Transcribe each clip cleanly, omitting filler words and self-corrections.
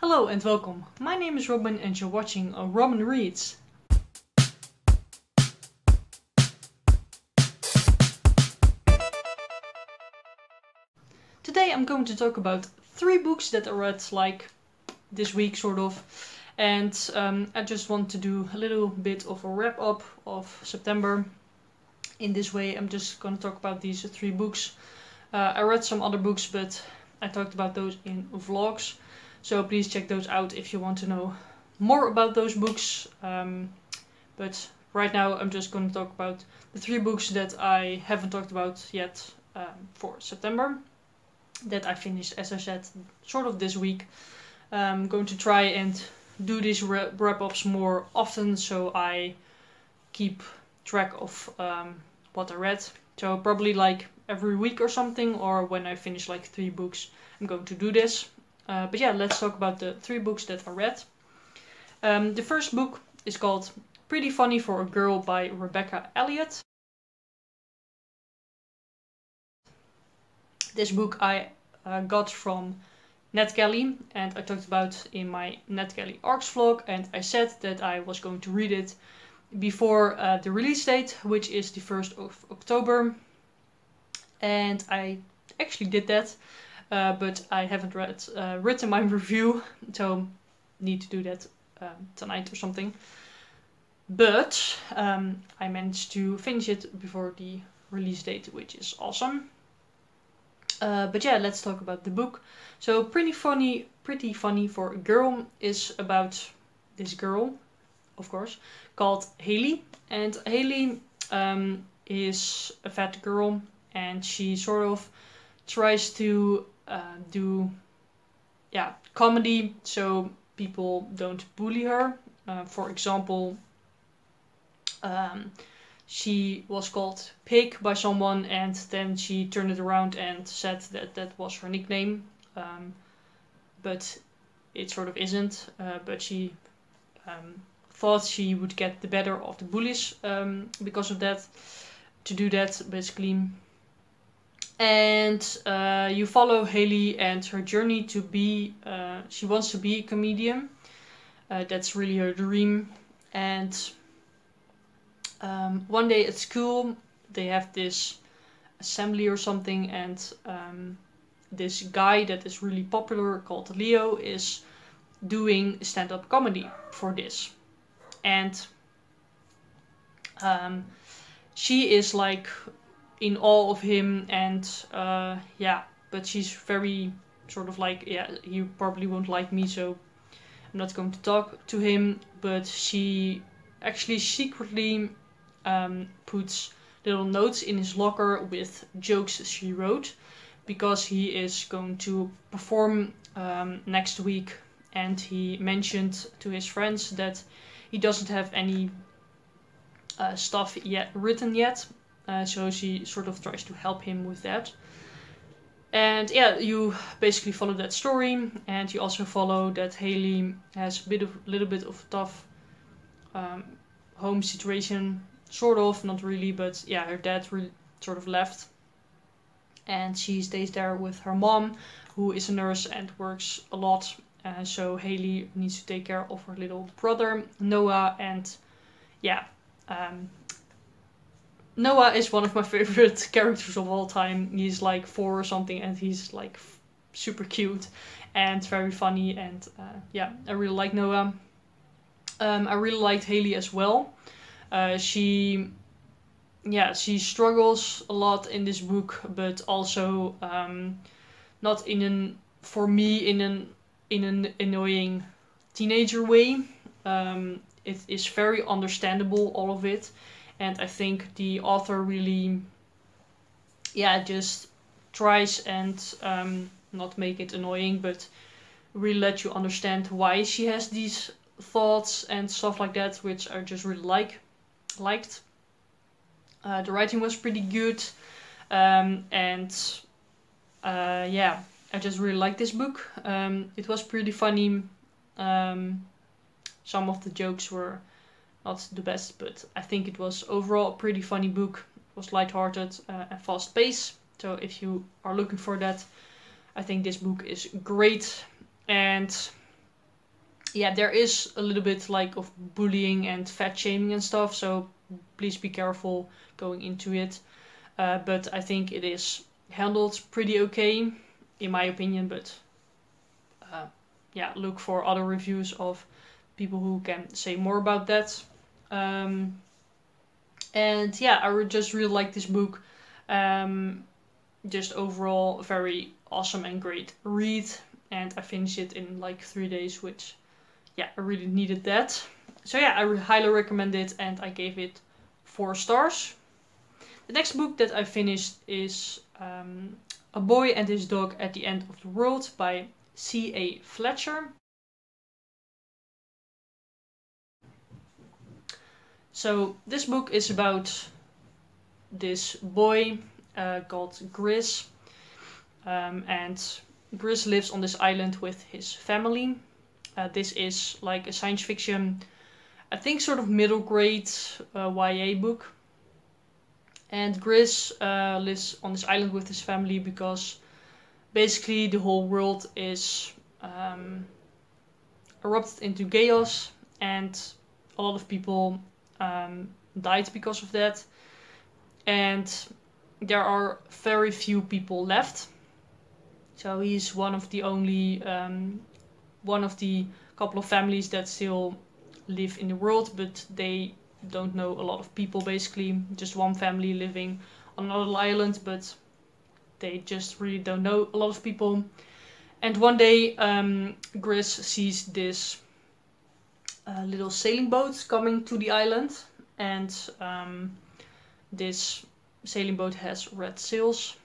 Hello and welcome. My name is Robin and you're watching Robin Reads. Today I'm going to talk about 3 books that I read like this week sort of. And I just want to do a little bit of a wrap up of September. In this way I'm just going to talk about these 3 books. I read some other books but I talked about those in vlogs. So please check those out if you want to know more about those books. But right now I'm just going to talk about the 3 books that I haven't talked about yet for September. That I finished, as I said, sort of this week. I'm going to try and do these wrap-ups more often so I keep track of what I read. So probably like every week or something, or when I finish like 3 books I'm going to do this. But yeah, let's talk about the 3 books that I read. The first book is called Pretty Funny for a Girl by Rebecca Elliott. This book I got from NetGalley and I talked about in my NetGalley Arcs vlog, and I said that I was going to read it before the release date, which is the 1st of October. And I actually did that. But I haven't written my review, so need to do that tonight or something. But I managed to finish it before the release date, which is awesome. But yeah, let's talk about the book. So Pretty Funny for a Girl is about this girl, of course, called Haley. And Haley is a fat girl and she sort of tries to do comedy so people don't bully her. For example, she was called Pig by someone and then she turned it around and said that that was her nickname. But it sort of isn't. But she thought she would get the better of the bullies because of that. To do that, basically. And you follow Haley and her journey to be, she wants to be a comedian. That's really her dream. And one day at school they have this assembly or something, and this guy that is really popular called Leo is doing stand-up comedy for this. And she is like in awe of him, and but she's very sort of like, you probably won't like me, so I'm not going to talk to him. But she actually secretly puts little notes in his locker with jokes she wrote, because he is going to perform next week, and he mentioned to his friends that he doesn't have any stuff written yet. So she sort of tries to help him with that. And yeah, you basically follow that story, and you also follow that Haley has a little bit of a tough home situation, sort of, not really, but yeah, her dad sort of left, and she stays there with her mom, who is a nurse and works a lot. So Haley needs to take care of her little brother Noah, and yeah. Noah is one of my favorite characters of all time. He's like 4 or something, and he's like super cute and very funny, and I really like Noah. I really liked Haley as well. She struggles a lot in this book, but also not in an annoying teenager way. It is very understandable, all of it. And I think the author really, just tries and not make it annoying, but really let you understand why she has these thoughts and stuff like that, which I just really liked. The writing was pretty good, I just really liked this book. It was pretty funny. Some of the jokes were not the best, but I think it was overall a pretty funny book. It was lighthearted and fast paced. So if you are looking for that, I think this book is great. And yeah, there is a little bit like of bullying and fat shaming and stuff, so please be careful going into it. But I think it is handled pretty okay, in my opinion. But yeah, look for other reviews of people who can say more about that. And yeah, I would just really like this book. Just overall, a very awesome and great read. And I finished it in like 3 days, which, yeah, I really needed that. So yeah, I highly recommend it, and I gave it 4 stars. The next book that I finished is A Boy and His Dog at the End of the World by C.A. Fletcher. So this book is about this boy called Gris. And Gris lives on this island with his family. This is like a science fiction, I think sort of middle grade YA book. And Gris lives on this island with his family because basically the whole world is erupted into chaos, and a lot of people died because of that. And there are very few people left. So he's one of the only, one of the couple of families that still live in the world, but they don't know a lot of people basically. Just one family living on another island, but they just really don't know a lot of people. And one day Gris sees this little sailing boat coming to the island, and this sailing boat has red sails.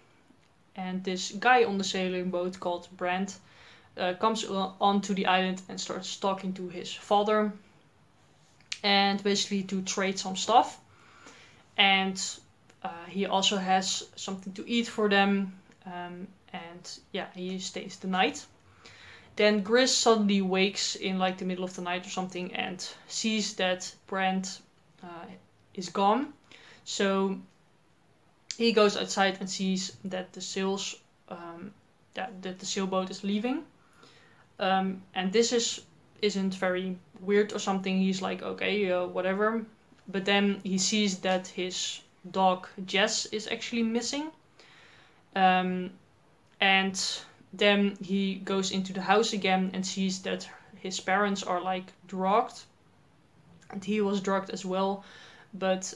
And this guy on the sailing boat called Brand comes onto the island and starts talking to his father, and basically to trade some stuff. And he also has something to eat for them, and yeah, he stays the night. Then Gris suddenly wakes in like the middle of the night or something and sees that Brand is gone. So he goes outside and sees that the sails, that the sailboat is leaving. And this isn't very weird or something. He's like, okay, whatever. But then he sees that his dog Jess is actually missing. And then he goes into the house again and sees that his parents are like drugged. And he was drugged as well. But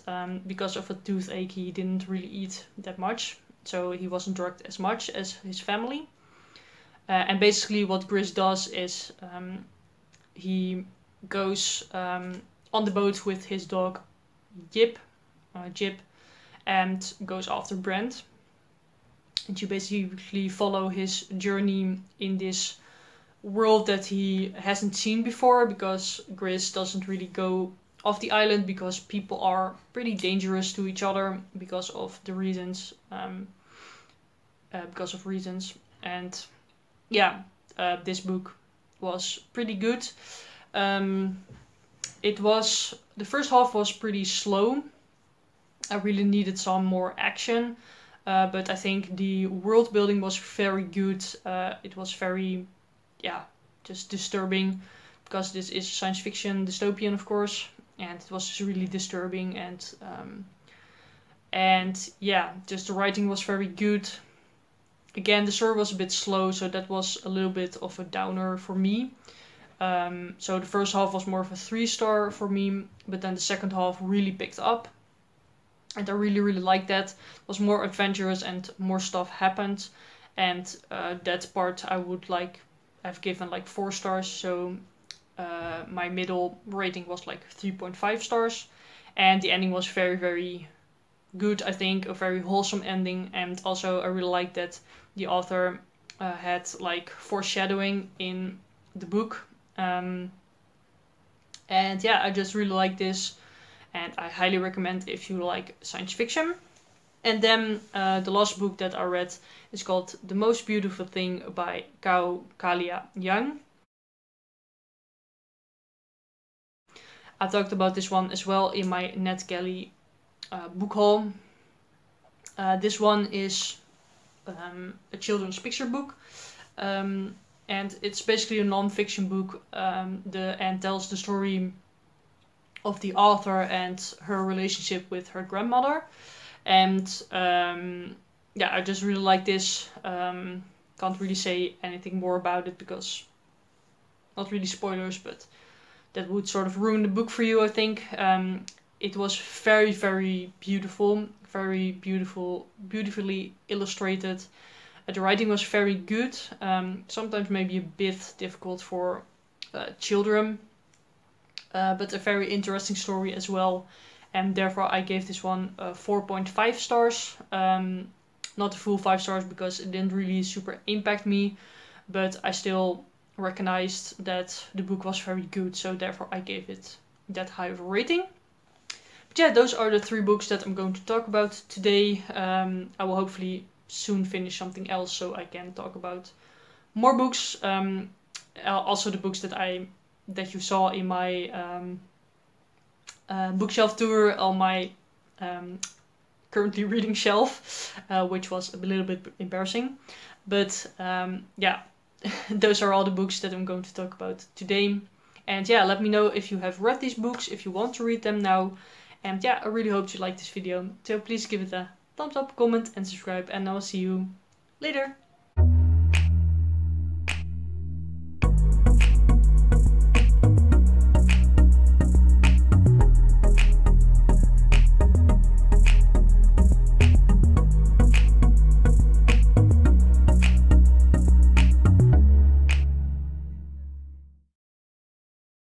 because of a toothache, he didn't really eat that much. So he wasn't drugged as much as his family. And basically what Gris does is he goes on the boat with his dog Jip, and goes after Brand. And you basically follow his journey in this world that he hasn't seen before, because Gris doesn't really go off the island because people are pretty dangerous to each other because of the reasons. And yeah, this book was pretty good. The first half was pretty slow. I really needed some more action, but I think the world building was very good. It was very, yeah, just disturbing, because this is science fiction dystopian, of course, and it was just really disturbing. And yeah, just the writing was very good. Again, the story was a bit slow, so that was a little bit of a downer for me. So the first half was more of a 3-star for me, but then the second half really picked up. And I really, really liked that. It was more adventurous and more stuff happened. And that part I would have given like 4 stars. So my middle rating was like 3.5 stars. And the ending was very, very good, I think. A very wholesome ending. And also I really liked that the author had like foreshadowing in the book. And yeah, I just really like this. And I highly recommend if you like science fiction. And then the last book that I read is called The Most Beautiful Thing by Kao Kalia Young. I talked about this one as well in my NetGalley book haul. This one is a children's picture book. And and it's basically a non-fiction book. And tells the story of the author and her relationship with her grandmother. And yeah, I just really like this. Can't really say anything more about it because not really spoilers, but that would sort of ruin the book for you, I think. It was very, very beautiful, beautifully illustrated. The writing was very good. Sometimes maybe a bit difficult for children, but a very interesting story as well. And therefore I gave this one 4.5 stars. Not a full 5 stars because it didn't really super impact me, but I still recognized that the book was very good, so therefore I gave it that high of a rating. But yeah, those are the 3 books that I'm going to talk about today. I will hopefully soon finish something else so I can talk about more books. Also the books that you saw in my bookshelf tour on my currently reading shelf, which was a little bit embarrassing. But yeah, those are all the books that I'm going to talk about today. And yeah, let me know if you have read these books, if you want to read them now. And yeah, I really hope you liked this video. So please give it a thumbs up, comment and subscribe. And I'll see you later.